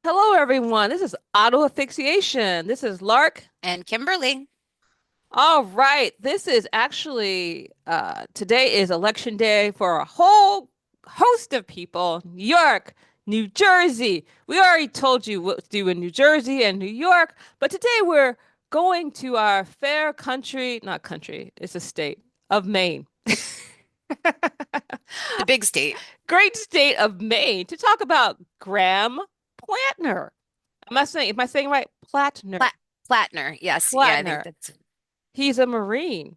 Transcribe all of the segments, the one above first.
Hello, everyone. This is Auto Asphyxiation. This is Lark. And Kimberly. All right. This is actually, today is election day for a whole host of people. New York, New Jersey. We already told you what to do in New Jersey and New York, but today we're going to our fair country, not country, it's a state of Maine. The big state. Great state of Maine to talk about Graham Platner. Am I saying right? Platner. Plat Platner. Yes. Yeah, I think Platner. that's He's a Marine.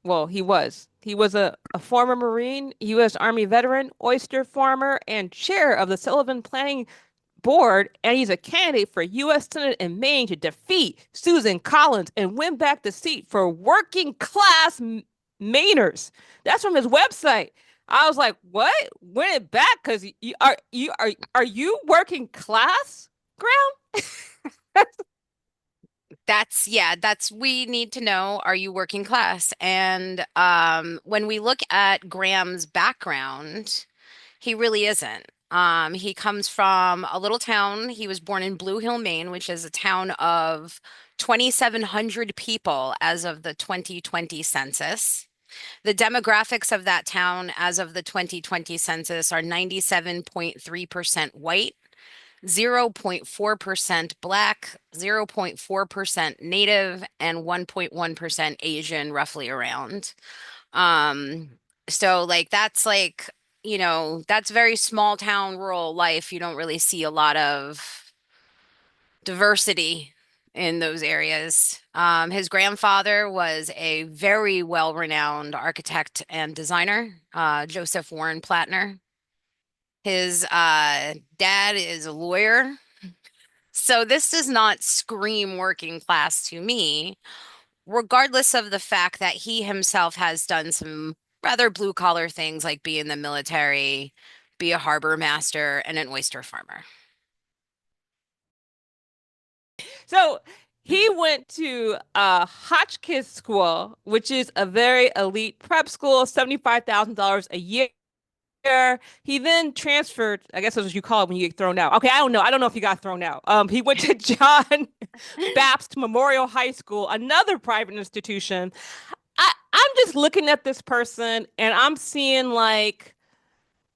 Well, he was. He was a former Marine, U.S. Army veteran, oyster farmer, and chair of the Sullivan Planning Board. And he's a candidate for U.S. Senate in Maine to defeat Susan Collins and win back the seat for working class Mainers. That's from his website. I was like, "What? Win it back? Because are you working class, Graham?" that's we need to know, are you working class? And when we look at Graham's background, he really isn't. He comes from a little town. He was born in Blue Hill, Maine, which is a town of 2,700 people as of the 2020 census. The demographics of that town as of the 2020 census are 97.3% white, 0.4% Black, 0.4% Native, and 1.1% Asian, roughly around. Um, so that's very small town rural life. You don't really see a lot of diversity in those areas. His grandfather was a very well-renowned architect and designer, Joseph Warren Platner. His dad is a lawyer. So this does not scream working class to me, regardless of the fact that he himself has done some rather blue collar things like be in the military, be a harbor master, and an oyster farmer. So he went to Hotchkiss School, which is a very elite prep school, $75,000 a year. He then transferred, I guess that's what you call it when you get thrown out. Okay, I don't know. I don't know if he got thrown out. He went to John Baptist Memorial High School, another private institution. I'm just looking at this person and I'm seeing like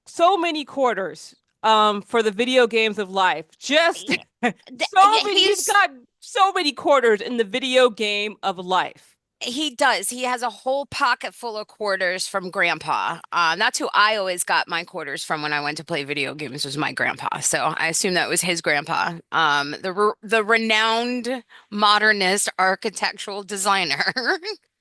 so many quarters for the video games of life. Just Yeah, so yeah, many, he's got so many quarters in the video game of life. he does. He has a whole pocket full of quarters from grandpa. That's who I always got my quarters from when I went to play video games was my grandpa. So I assume that was his grandpa. The renowned modernist architectural designer.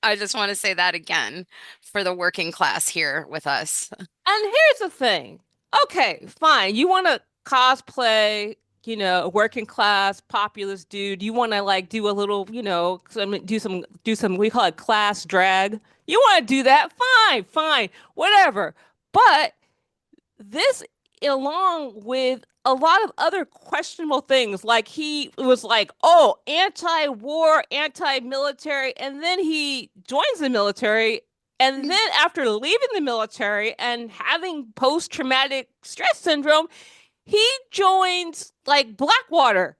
I just want to say that again for the working class here with us. And here's the thing. Okay, fine. You want to cosplay, a working class populist dude. You want to like do a little, do some we call it class drag. You want to do that? Fine, fine, whatever. But this, along with a lot of other questionable things, like he was like, oh, anti-war, anti-military, and then he joins the military. And then after leaving the military and having post-traumatic stress syndrome, he joins like Blackwater.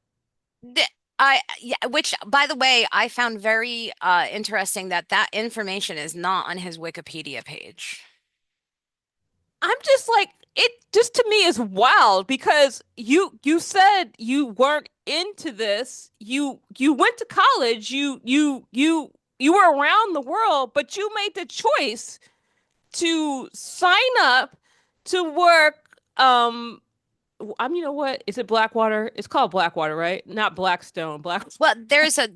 The- yeah, which by the way, I found very interesting that that information is not on his Wikipedia page. I'm just like it just to me is wild because you said you weren't into this. You went to college, you were around the world, but you made the choice to sign up to work you know what? Is it Blackwater? It's called Blackwater, right? Not Blackstone. Black Well, there's a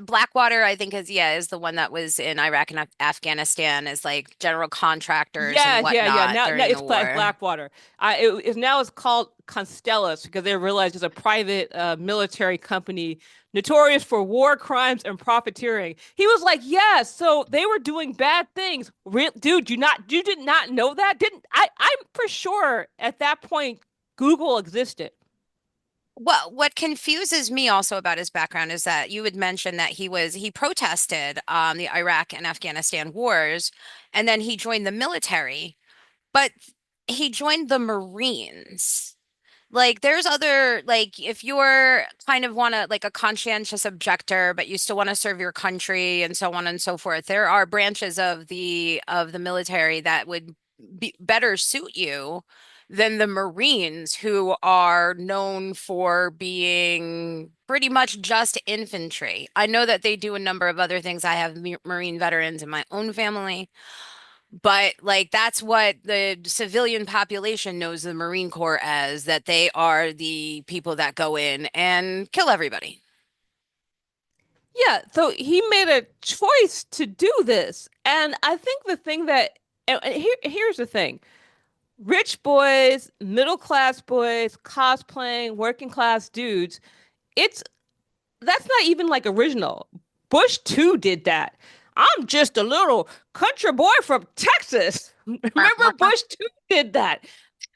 Blackwater, I think is the one that was in Iraq and Afghanistan as like general contractors and Yeah, yeah, yeah. whatnot Now during it's the war. Blackwater. Now it's called Constellas because they realized it's a private military company notorious for war crimes and profiteering. He was like, "Yeah, so they were doing bad things." Dude, you did not know that? Didn't I'm for sure at that point Google existed. Well, what confuses me also about his background is that you had mentioned that he protested the Iraq and Afghanistan wars, and then he joined the military, but he joined the Marines. Like there's other like if you're kind of want to like a conscientious objector, but you still want to serve your country and so on and so forth. There are branches of the military that would be better suit you than the Marines, who are known for being pretty much just infantry. I know that they do a number of other things. I have Marine veterans in my own family. But like that's what the civilian population knows the Marine Corps as, that they are the people that go in and kill everybody. Yeah, so he made a choice to do this. And I think the thing that, and here's the thing. Rich boys, middle class boys, cosplaying, working class dudes, it's that's not even like original. Bush too did that. I'm just a little country boy from Texas. Remember Bush too did that.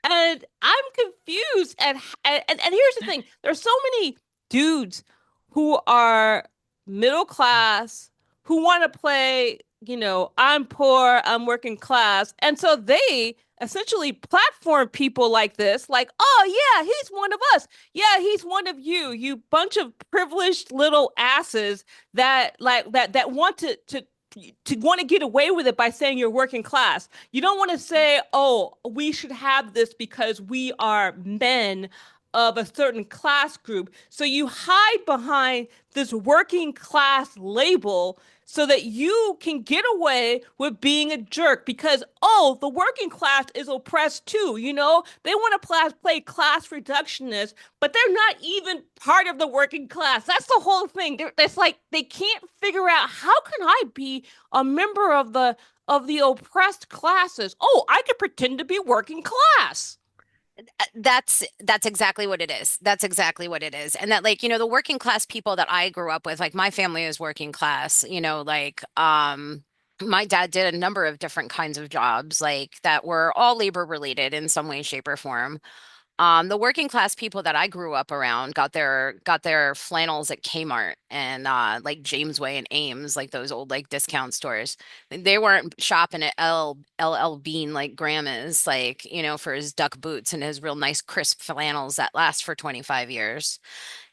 And I'm confused and here's the thing. There's so many dudes who are middle class who want to play, I'm poor, I'm working class. And so they essentially platform people like this, like, oh yeah, he's one of us. Yeah, he's one of you, you bunch of privileged little asses that want to want to get away with it by saying you're working class. You don't want to say, oh, we should have this because we are men of a certain class group. So you hide behind this working class label so that you can get away with being a jerk because, oh, the working class is oppressed too. They want to play class reductionist, but they're not even part of the working class. That's the whole thing. It's like they can't figure out, how can I be a member of the oppressed classes? Oh, I could pretend to be working class. That's exactly what it is. That's exactly what it is. And that like, the working class people that I grew up with, like my family is working class, like my dad did a number of different kinds of jobs like that were all labor related in some way, shape, or form. The working class people that I grew up around got their flannels at Kmart and like Jamesway and Ames, like those old like discount stores. They weren't shopping at LL Bean like Grandma's, like, for his duck boots and his real nice crisp flannels that last for 25 years.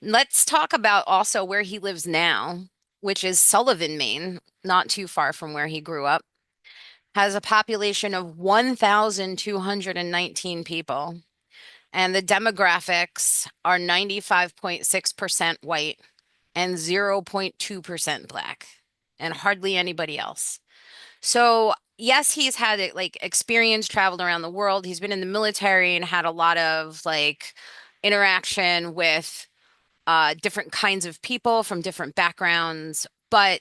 Let's talk about also where he lives now, which is Sullivan, Maine, not too far from where he grew up. Has a population of 1,219 people. And the demographics are 95.6% white and 0.2% black, and hardly anybody else. So, yes, he's had like experience, traveled around the world. He's been in the military and had a lot of like interaction with different kinds of people from different backgrounds, but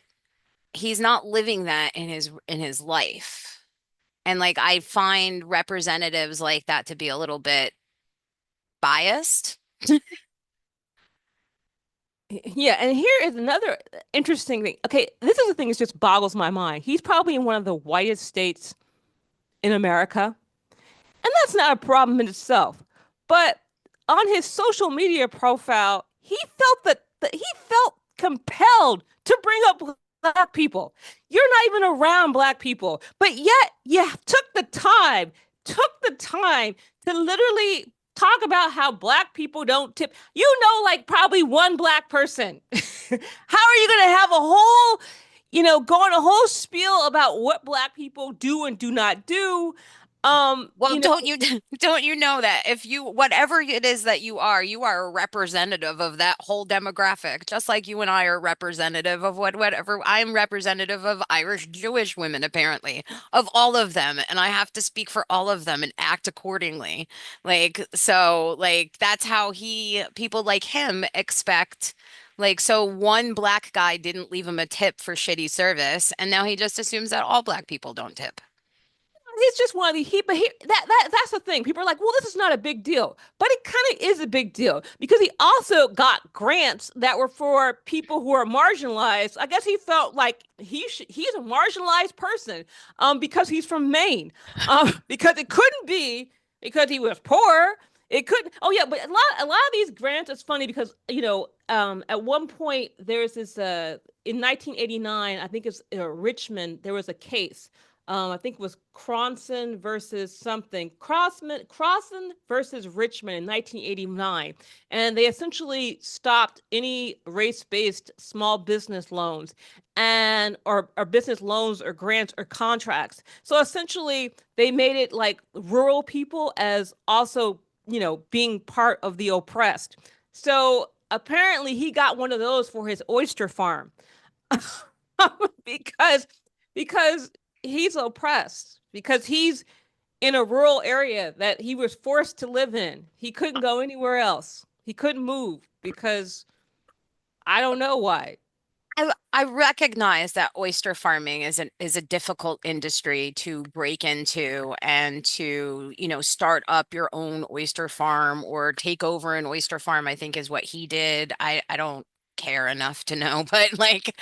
he's not living that in his life. And like I find representatives like that to be a little bit biased. Yeah, and here is another interesting thing. Okay, this is the thing that just boggles my mind. He's probably in one of the whitest states in America, and that's not a problem in itself. But on his social media profile, he felt that he felt compelled to bring up black people. You're not even around black people, but yet you took the time to literally talk about how black people don't tip. Like probably one black person. How are you going to have a whole, going a whole spiel about what black people do and do not do? Well, don't you know that if you whatever it is that you are a representative of that whole demographic, just like you and I are representative of whatever I'm representative of Irish Jewish women, apparently, of all of them, and I have to speak for all of them and act accordingly. Like so, like that's how people like him expect. Like, so one black guy didn't leave him a tip for shitty service, and now he just assumes that all black people don't tip. He's just one of the but that's the thing. People are like, well, this is not a big deal, but it kind of is a big deal because he also got grants that were for people who are marginalized. I guess he felt like he's a marginalized person, because he's from Maine, because it couldn't be because he was poor. It couldn't. Oh yeah, but a lot of these grants. It's funny because at one point there's this in 1989, I think it's Richmond. There was a case I think it was Cronson versus something. Crosson versus Richmond in 1989. And they essentially stopped any race-based small business loans and or business loans or grants or contracts. So essentially they made it like rural people as also, being part of the oppressed. So apparently he got one of those for his oyster farm. because because he's oppressed, because he's in a rural area that he was forced to live in. He couldn't go anywhere else. He couldn't move because I don't know why. I recognize that oyster farming is a difficult industry to break into and to, start up your own oyster farm or take over an oyster farm, I think is what he did. I don't care enough to know, but like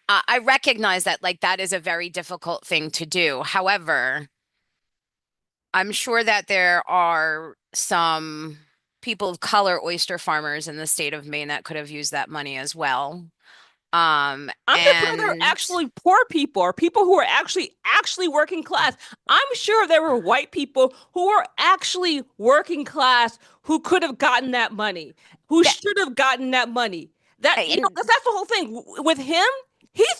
I recognize that like that is a very difficult thing to do. However, I'm sure that there are some people of color oyster farmers in the state of Maine that could have used that money as well. I'm surprised there are And actually poor people or people who are actually working class. I'm sure there were white people who were actually working class who could have gotten that money, who that, should have gotten that money. That and that's the whole thing with him. He's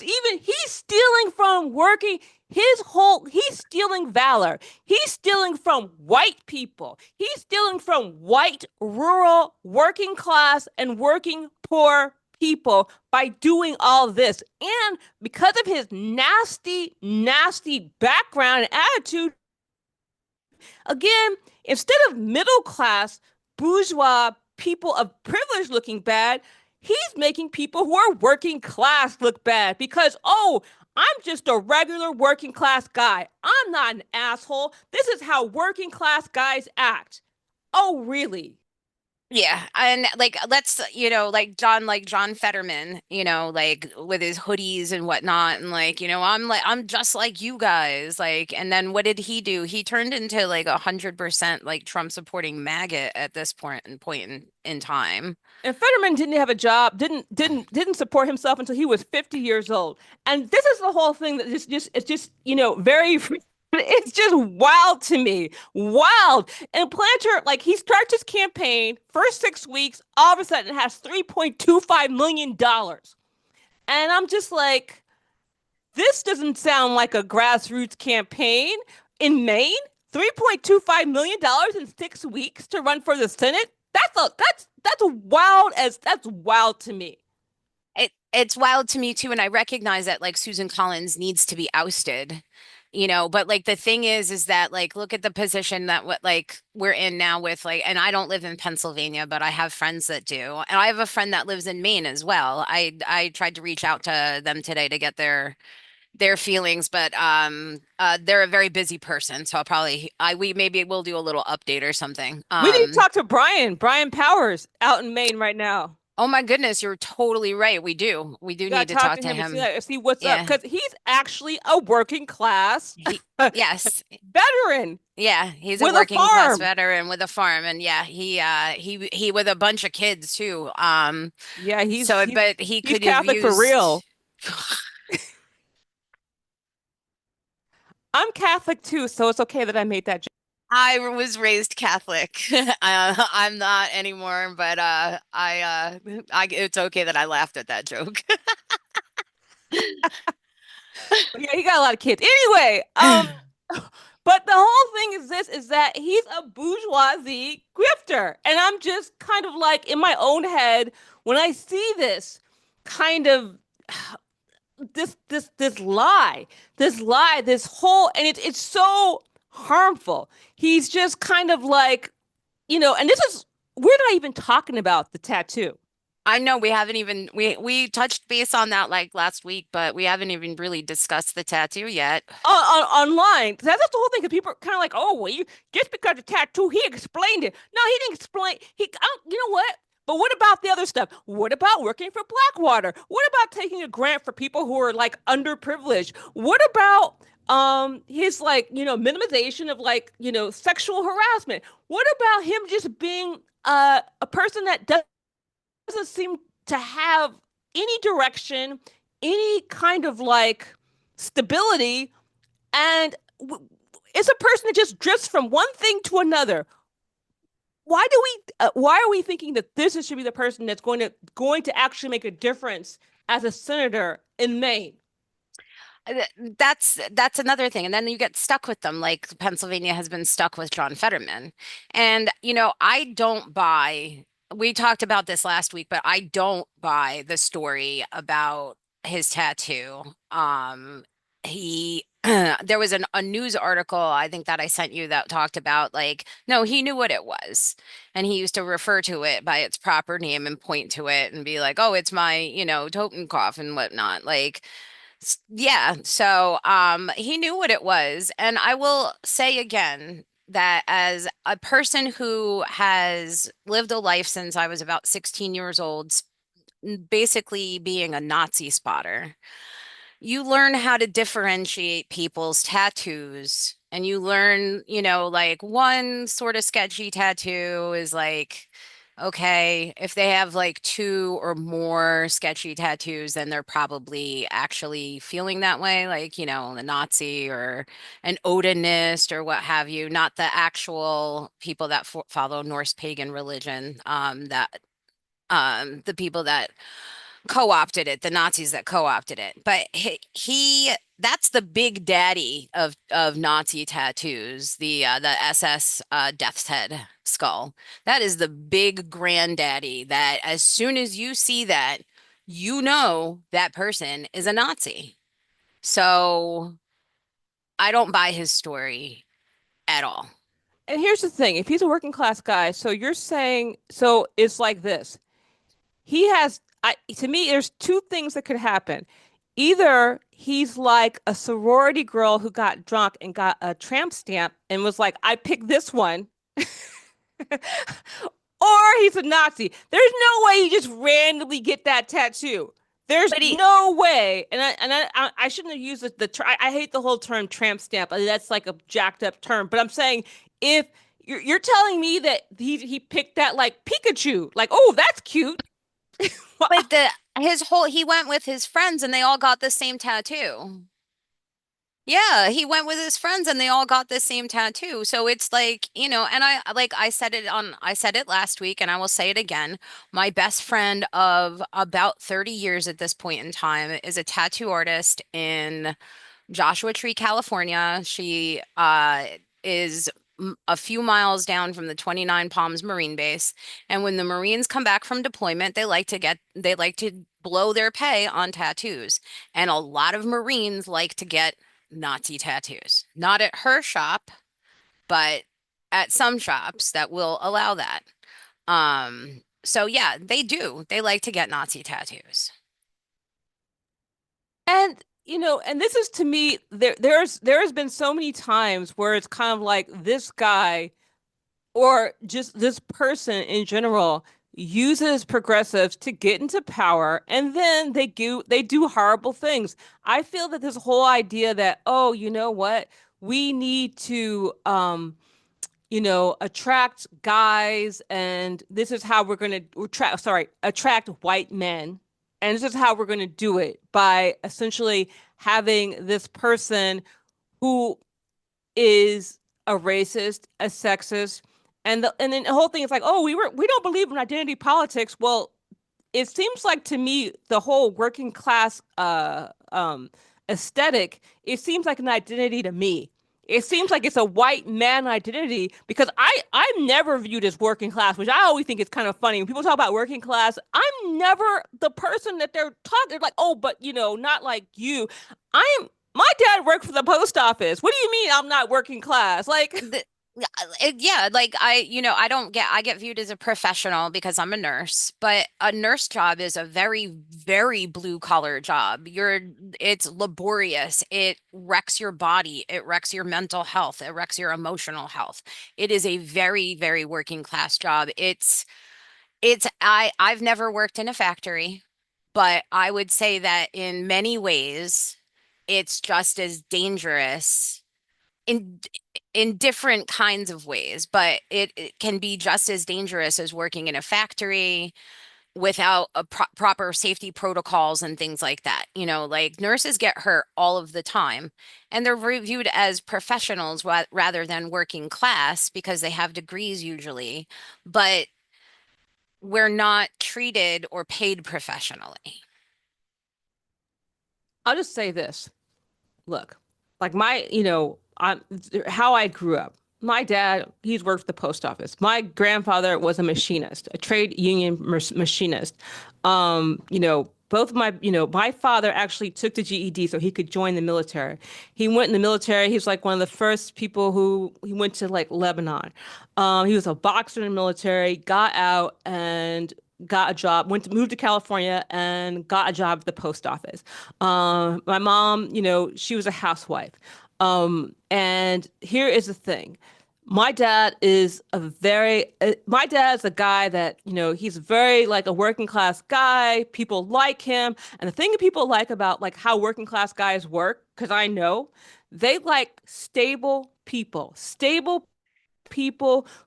stealing from working he's stealing valor. He's stealing from white people. He's stealing from white rural working class and working poor people by doing all this. And because of his nasty, nasty background and attitude, again, instead of middle class, bourgeois people of privilege looking bad, he's making people who are working class look bad because, oh, I'm just a regular working class guy. I'm not an asshole. This is how working class guys act. Oh, really? yeah, and like let's like John Fetterman, like with his hoodies and whatnot, and like I'm just like you guys, like, and then what did he do? He turned into like 100% like Trump supporting maggot at this point in time. And Fetterman didn't have a job, didn't support himself until he was 50 years old. And this is the whole thing that just it's just, very it's just wild to me. Wild. And Planter, like he starts his campaign, first 6 weeks, all of a sudden it has $3.25 million. And I'm just like, this doesn't sound like a grassroots campaign in Maine. $3.25 million in 6 weeks to run for the Senate. That's wild to me. It's wild to me too, and I recognize that like Susan Collins needs to be ousted, but like the thing is that like look at the position that what like we're in now with like, and I don't live in Pennsylvania, but I have friends that do, and I have a friend that lives in Maine as well. I tried to reach out to them today to get their feelings, but they're a very busy person, so I'll probably I we maybe we'll do a little update or something. We need to talk to Brian Powers out in Maine right now. Oh my goodness, you're totally right. We We do gotta need to talk talk to to him and him. see what's up Yeah. because he's actually a working class He, yes. veteran Yeah, he's a with a working class farm. veteran with a farm, and yeah, he with a bunch of kids too. Yeah, So but he he's could have Catholic for used real. I'm Catholic too, so it's okay that I made that joke. I was raised Catholic. I'm not anymore, but it's okay that I laughed at that joke. But yeah, he got a lot of kids. Anyway, but the whole thing is this is that he's a bourgeoisie grifter. And I'm just kind of like in my own head when I see this kind of this whole and it's so harmful. He's just kind of like, and this is we're not even talking about the tattoo. I know we haven't even we touched base on that like last week, but we haven't even really discussed the tattoo yet. Online. That's the whole thing. Because people are kind of like, oh, well, just because the tattoo, he explained it. No, he didn't explain. You know what? But what about the other stuff? What about working for Blackwater? What about taking a grant for people who are like underprivileged? What about his like minimization of like sexual harassment? What about him just being a person that doesn't seem to have any direction, any kind of like stability And it's a person that just drifts from one thing to another. Why are we thinking that this should be the person that's going to actually make a difference as a senator in Maine? That's another thing. And then you get stuck with them, like Pennsylvania has been stuck with John Fetterman. And, I don't buy, we talked about this last week, but I don't buy the story about his tattoo. He there was a news article I think that I sent you that talked about like, no, he knew what it was. And he used to refer to it by its proper name and point to it and be like, oh, it's my, Totenkopf and whatnot. Like, yeah, so he knew what it was. And I will say again that as a person who has lived a life since I was about 16 years old, basically being a Nazi spotter, you learn how to differentiate people's tattoos. And you learn, like one sort of sketchy tattoo is like, okay, if they have like two or more sketchy tattoos, then they're probably actually feeling that way, like, the Nazi or an Odinist or what have you, not the actual people that follow Norse pagan religion, that the people that co-opted it, the Nazis that co-opted it. But that's the big daddy of Nazi tattoos, the SS death's head skull. That is the big granddaddy that as soon as you see that, you know that person is a Nazi. So I don't buy his story at all. And here's the thing, if he's a working class guy, so you're saying, so it's like this. To me, there's two things that could happen. Either he's like a sorority girl who got drunk and got a tramp stamp and was like, I picked this one. Or he's a Nazi. There's no way you just randomly get that tattoo. There's But he, no way. And I shouldn't have used I hate the whole term tramp stamp. I mean, that's like a jacked up term. But I'm saying if you're telling me that he picked that like Pikachu, like, oh, that's cute. but he went with his friends and they all got the same tattoo. Yeah, he went with his friends and they all got the same tattoo. So it's like, and I said it last week and I will say it again. My best friend of about 30 years at this point in time is a tattoo artist in Joshua Tree, California. She is a few miles down from the 29 Palms Marine Base. And when the Marines come back from deployment, they like to blow their pay on tattoos. And a lot of Marines like to get Nazi tattoos. Not at her shop, but at some shops that will allow that. So yeah, they do. They like to get Nazi tattoos. And and this is to me, there has been so many times where it's kind of like this guy or just this person in general uses progressives to get into power and then they do horrible things. I feel that this whole idea that, oh, you know what? We need to attract guys, and this is how we're going to attract white men. And this is how we're going to do it by essentially having this person who is a racist, a sexist, and then the whole thing is like, oh, we don't believe in identity politics. Well, it seems like to me the whole working class aesthetic, it seems like an identity to me. It seems like it's a white man identity because I'm never viewed as working class, which I always think is kind of funny. When people talk about working class, I'm never the person that they're talking. They're like, oh, but not like you. I'm My dad worked for the post office. What do you mean I'm not working class? Like, The, yeah, like I get viewed as a professional because I'm a nurse, but a nurse job is a very, very blue collar job. It's laborious. It wrecks your body. It wrecks your mental health. It wrecks your emotional health. It is a very, very working class job. I've never worked in a factory, but I would say that in many ways, it's just as dangerous in different kinds of ways, but it can be just as dangerous as working in a factory, without a proper safety protocols and things like that. Like nurses get hurt all of the time, and they're reviewed as professionals rather than working class because they have degrees usually, but we're not treated or paid professionally. I'll just say this. Look, like I'm how I grew up. My dad, he's worked for the post office. My grandfather was a machinist, a trade union machinist. Both of my father actually took the GED so he could join the military. He went in the military. He was like one of the first people who he went to like Lebanon. He was a boxer in the military, got out and got a job, moved to California and got a job at the post office. My mom, she was a housewife. And here is the thing. My dad's a guy that, he's very like a working class guy. People like him. And the thing that people like about like how working class guys work, because I know they like stable people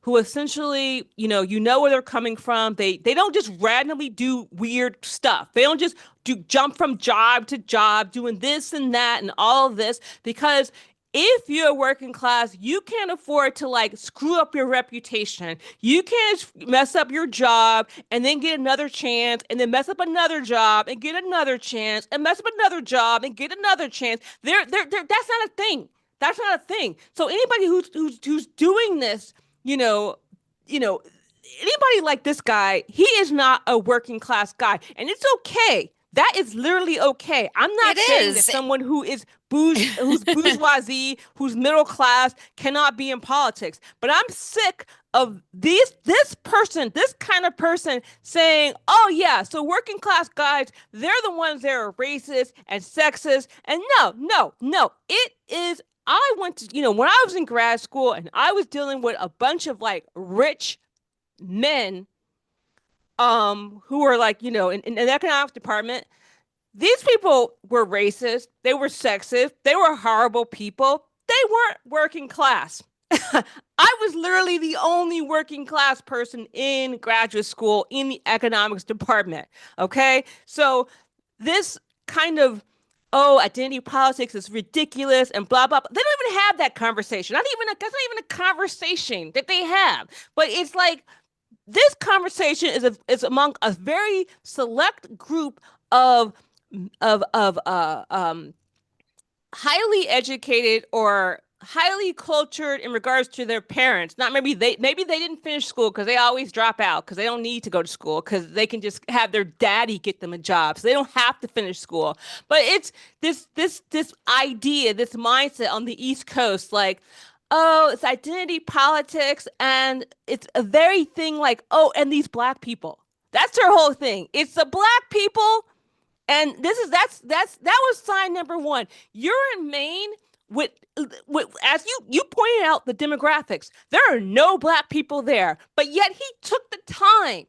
who essentially, where they're coming from. They don't just randomly do weird stuff. They don't just do jump from job to job doing this and that and all of this because if you're working class, you can't afford to like screw up your reputation. You can't mess up your job and then get another chance and then mess up another job and get another chance and mess up another job and get another chance. That's not a thing. That's not a thing. So anybody who's doing this, you know, you know, anybody like this guy, he is not a working class guy, and it's okay. That is literally okay. I'm It not saying that is. someone who's bourgeoisie, who's middle class, cannot be in politics. But I'm sick of this kind of person saying, "Oh yeah, so working class guys, they're the ones that are racist and sexist." And no, no, no, it is. I went to, when I was in grad school and I was dealing with a bunch of like rich men who were like, in the economics department, these people were racist, they were sexist, they were horrible people. They weren't working class. I was literally the only working class person in graduate school in the economics department. Okay. So this kind of, oh, identity politics is ridiculous and blah, blah, blah. They don't even have that conversation. That's not even a conversation that they have. But it's like, this conversation is among a very select group of of highly educated or highly cultured in regards to their parents. Not maybe they didn't finish school because they always drop out because they don't need to go to school because they can just have their daddy get them a job. So they don't have to finish school. But it's this idea, this mindset on the East Coast, like, oh, it's identity politics, and it's a very thing like, oh, and these black people. That's their whole thing. It's the black people and that was sign number one. You're in Maine with as you pointed out the demographics. There are no black people there, but yet he took the time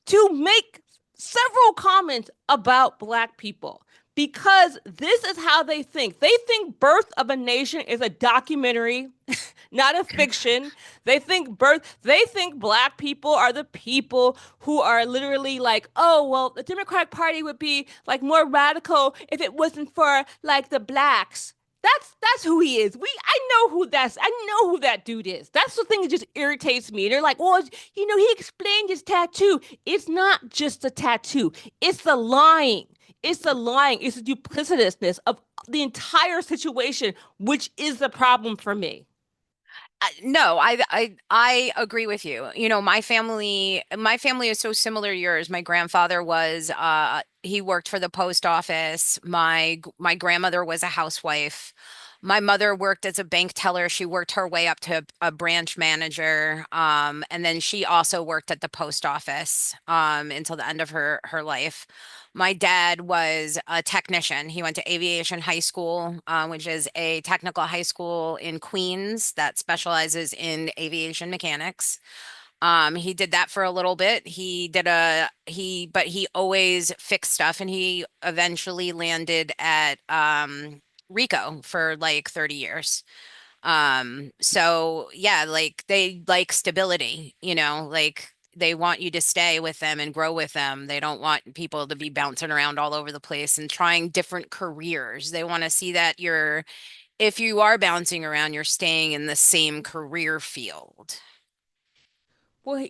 to make several comments about black people because this is how they think. They think Birth of a Nation is a documentary, not a fiction. They think black people are the people who are literally like, oh, well, the Democratic Party would be like more radical if it wasn't for like the blacks. That's who he is. I know who that dude is. That's the thing that just irritates me. They're like, well, he explained his tattoo. It's not just a tattoo. It's the lying. It's the lying. It's the duplicitousness of the entire situation, which is the problem for me. No, I agree with you. My family is so similar to yours. My grandfather was he worked for the post office. My grandmother was a housewife. My mother worked as a bank teller. She worked her way up to a branch manager. And then she also worked at the post office until the end of her life. My dad was a technician. He went to Aviation High School, which is a technical high school in Queens that specializes in aviation mechanics. He did that for a little bit. But he always fixed stuff, and he eventually landed at Rico for like 30 years. So yeah, like they like stability, like they want you to stay with them and grow with them. They don't want people to be bouncing around all over the place and trying different careers. They want to see that you're, if you are bouncing around, you're staying in the same career field. Well,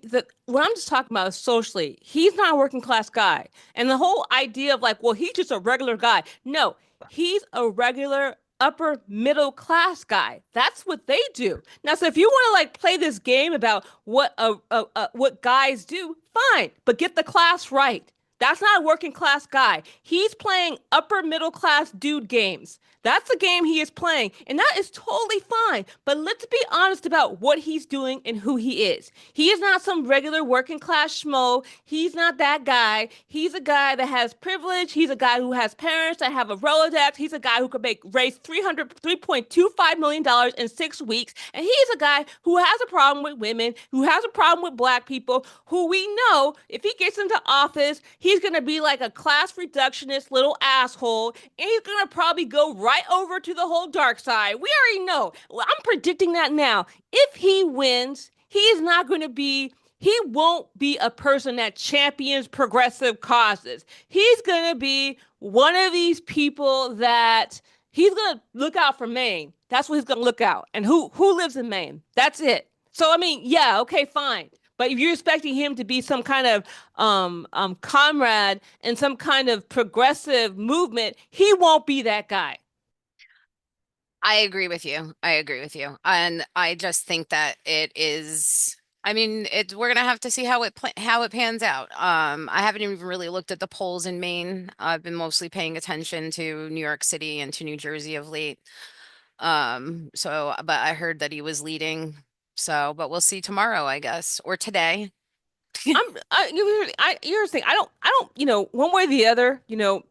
what I'm just talking about is socially. He's not a working class guy. And the whole idea of like, well, he's just a regular guy. No, he's a regular upper middle class guy. That's what they do. Now, so if you want to like play this game about what guys do, fine, but get the class right. That's not a working class guy. He's playing upper middle class dude games. That's the game he is playing, and that is totally fine. But let's be honest about what he's doing and who he is. He is not some regular working class schmo. He's not that guy. He's a guy that has privilege. He's a guy who has parents that have a Rolodex. He's a guy who could raise $3.25 million in 6 weeks. And he's a guy who has a problem with women, who has a problem with black people, who we know if he gets into office, he's going to be like a class reductionist little asshole. And he's going to probably go right over to the whole dark side. We already know. Well, I'm predicting that now. If he wins, he is not going to be he won't be a person that champions progressive causes. He's going to be one of these people that he's going to look out for Maine. That's what he's going to look out. And who lives in Maine? That's it. So I mean, yeah, okay, fine. But if you're expecting him to be some kind of comrade in some kind of progressive movement, he won't be that guy. I agree with you. I agree with you. And I just think that it is, I mean, we're gonna have to see how it pans out. I haven't even really looked at the polls in Maine. I've been mostly paying attention to New York City and to New Jersey of late. But I heard that he was leading. So, but we'll see tomorrow, I guess, or today. Here's the thing. I don't, one way or the other,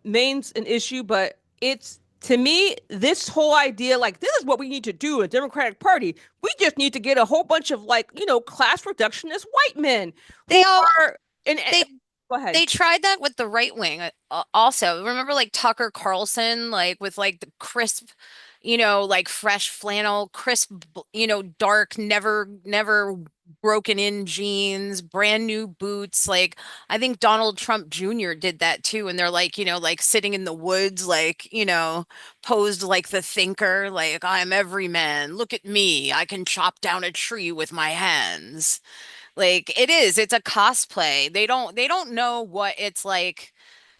Maine's an issue, but it's to me, this whole idea, like, this is what we need to do in a Democratic Party. We just need to get a whole bunch of like, class reductionist white men They who all are, and they go ahead. They tried that with the right wing. Also, remember like Tucker Carlson, like with like the crisp, like fresh flannel, crisp, dark, never broken in jeans, brand new boots. Like I think Donald Trump Jr. did that too. And they're like, like sitting in the woods, like, posed like the thinker, like I'm every man. Look at me. I can chop down a tree with my hands. Like it's a cosplay. They don't know what it's like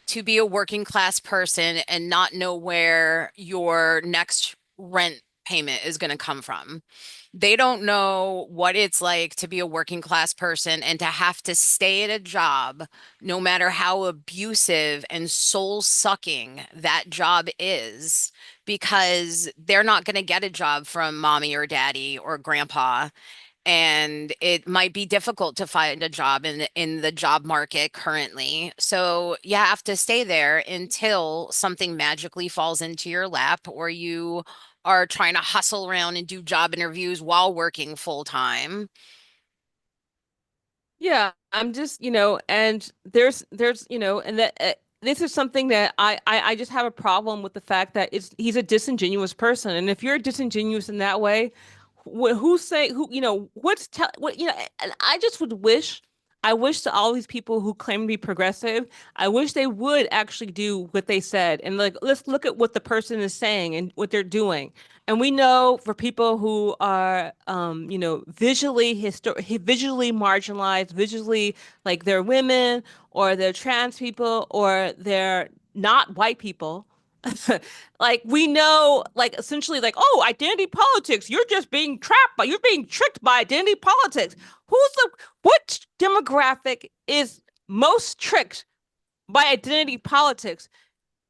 to be a working class person and not know where your next rent payment is going to come from. They don't know what it's like to be a working class person and to have to stay at a job, no matter how abusive and soul sucking that job is, because they're not going to get a job from mommy or daddy or grandpa, and it might be difficult to find a job in the job market currently. So you have to stay there until something magically falls into your lap, or you are trying to hustle around and do job interviews while working full time. Yeah, I'm just, and there's, and that this is something that I just have a problem with the fact that he's a disingenuous person, and if you're disingenuous in that way, who's saying who, what's tell what, and I wish to all these people who claim to be progressive, I wish they would actually do what they said and like let's look at what the person is saying and what they're doing. And we know for people who are, visually marginalized, visually like they're women or they're trans people or they're not white people. Like we know, like essentially, like oh, identity politics. You're being tricked by identity politics. What demographic is most tricked by identity politics?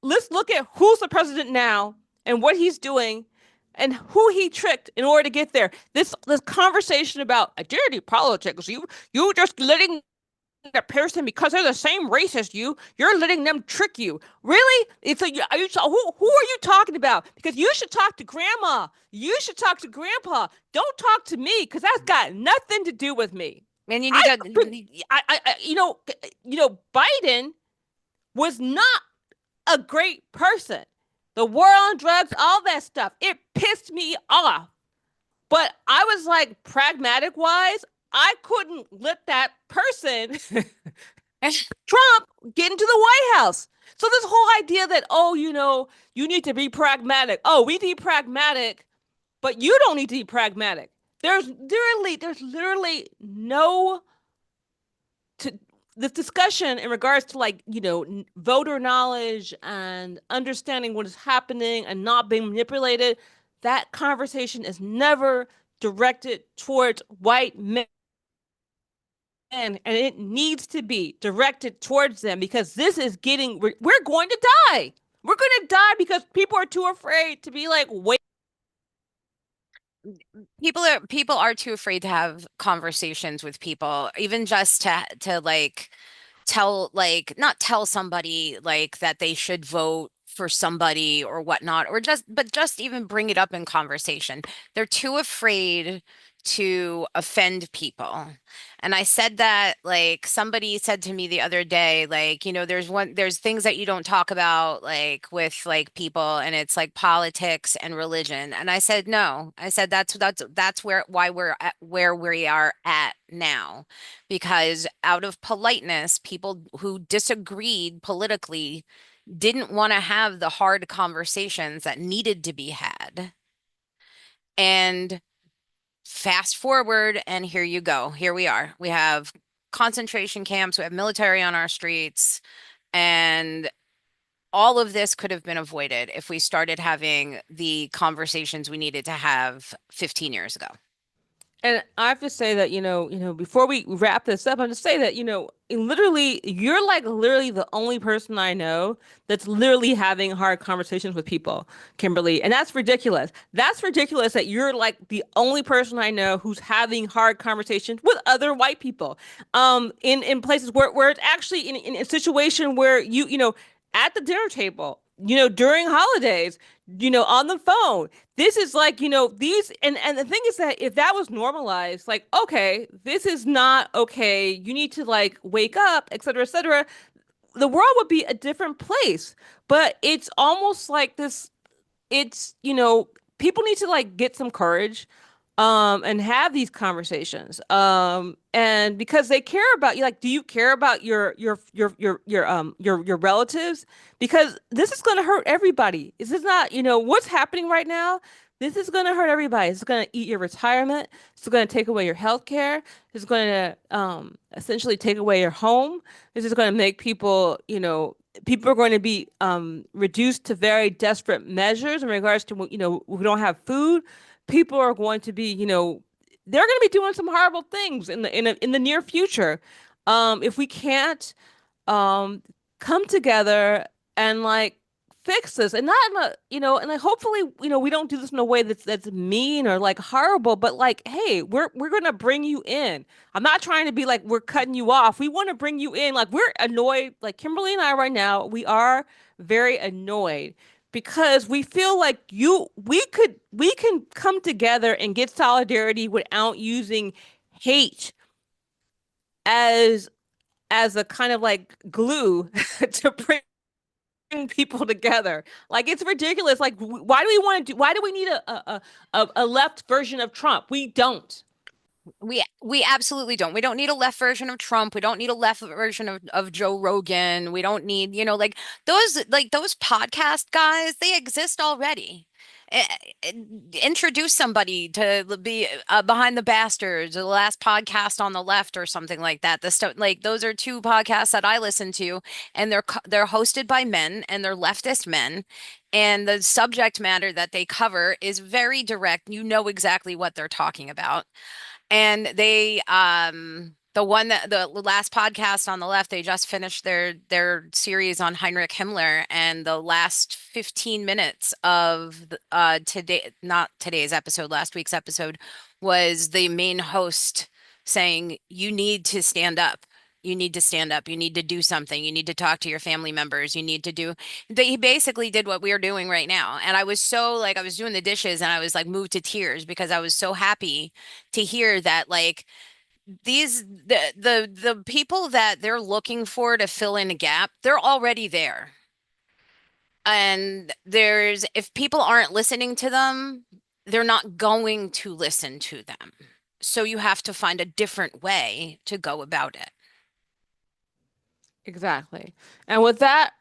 Let's look at who's the president now and what he's doing and who he tricked in order to get there. This conversation about identity politics, you just letting that person because they're the same race as you, you're letting them trick you. Really? It's like who are you talking about? Because you should talk to grandma. You should talk to grandpa. Don't talk to me because that's got nothing to do with me. And you need I, to, Biden was not a great person. The war on drugs, all that stuff, it pissed me off. But I was like, pragmatic wise, I couldn't let that person, Trump, get into the White House. So this whole idea that, oh, you need to be pragmatic. Oh, we need pragmatic, but you don't need to be pragmatic. There's literally no to this discussion in regards to, like, voter knowledge and understanding what is happening and not being manipulated. That conversation is never directed towards white men, and it needs to be directed towards them, because this is getting we're going to die. We're going to die because people are too afraid to be like, wait. People are too afraid to have conversations with people, even just to like tell, like, not tell somebody like that they should vote for somebody or whatnot, or just even bring it up in conversation. They're too afraid to offend people. And I said that, like, somebody said to me the other day, like, there's things that you don't talk about, like, with like people, and it's like politics and religion. And I said, no, I said that's why we're at where we are at now, because out of politeness, people who disagreed politically didn't want to have the hard conversations that needed to be had. And fast forward, and here you go. Here we are. We have concentration camps, we have military on our streets, and all of this could have been avoided if we started having the conversations we needed to have 15 years ago. And I have to say that, before we wrap this up, I'm just say that, literally, you're like literally the only person I know that's literally having hard conversations with people, Kimberly. And that's ridiculous. That's ridiculous that you're like the only person I know who's having hard conversations with other white people. In places where it's actually in a situation where at the dinner table, during holidays, on the phone. This is like, these, and the thing is that if that was normalized, like, okay, this is not okay, you need to like wake up, et cetera, et cetera, the world would be a different place. But it's almost like this, it's, people need to like get some courage, and have these conversations, and because they care about you. Like, do you care about your relatives? Because this is going to hurt everybody. This is not, what's happening right now. This is going to hurt everybody. It's going to eat your retirement. It's going to take away your health care. It's going to essentially take away your home. This is going to make people, people are going to be reduced to very desperate measures in regards to, we don't have food. People are going to be, they're going to be doing some horrible things in the near future. If we can't um come together and like fix this, and not in a, and like hopefully, we don't do this in a way that's mean or like horrible, but like, hey, we're gonna bring you in. I'm not trying to be like we're cutting you off. We want to bring you in. Like, we're annoyed, like Kimberly and I right now, we are very annoyed because we feel like we can come together and get solidarity without using hate as a kind of like glue to bring people together. Like, it's ridiculous. Like, why do we want to do? Why do we need a left version of Trump? We don't. We absolutely don't. We don't need a left version of Trump. We don't need a left version of Joe Rogan. We don't need, those podcast guys, they exist already. Eh, eh, Introduce somebody to be behind the bastards, or the last podcast on the left, or something like that. The stuff, like, those are two podcasts that I listen to, and they're hosted by men, and they're leftist men, and the subject matter that they cover is very direct. You know exactly what they're talking about. And the last podcast on the left, they just finished their series on Heinrich Himmler, and the last 15 minutes of today, not today's episode, last week's episode, was the main host saying, you need to stand up. You need to stand up. You need to do something. You need to talk to your family members. You need to do. He basically did what we are doing right now. And I was so, like, I was doing the dishes, and I was like moved to tears because I was so happy to hear that, like, the people that they're looking for to fill in a gap, they're already there. And if people aren't listening to them, they're not going to listen to them. So you have to find a different way to go about it. Exactly. And with that,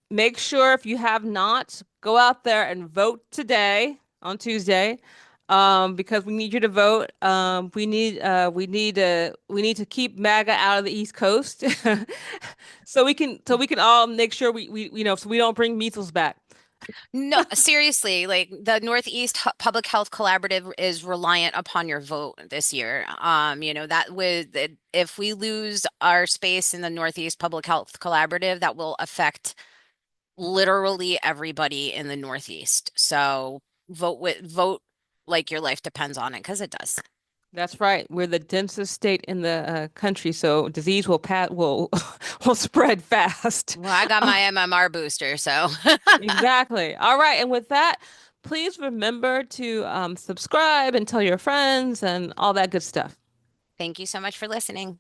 make sure if you have not, go out there and vote today on Tuesday, because we need you to vote. We need to keep MAGA out of the East Coast, so we can all make sure so we don't bring measles back. No, seriously, like the Public Health Collaborative is reliant upon your vote this year. That if we lose our space in the Northeast Public Health Collaborative, that will affect literally everybody in the Northeast. So vote like your life depends on it, because it does. That's right. We're the densest state in the country, so disease will will spread fast. Well, I got my MMR booster, so Exactly. All right. And with that, please remember to subscribe and tell your friends and all that good stuff. thank you so much for listening.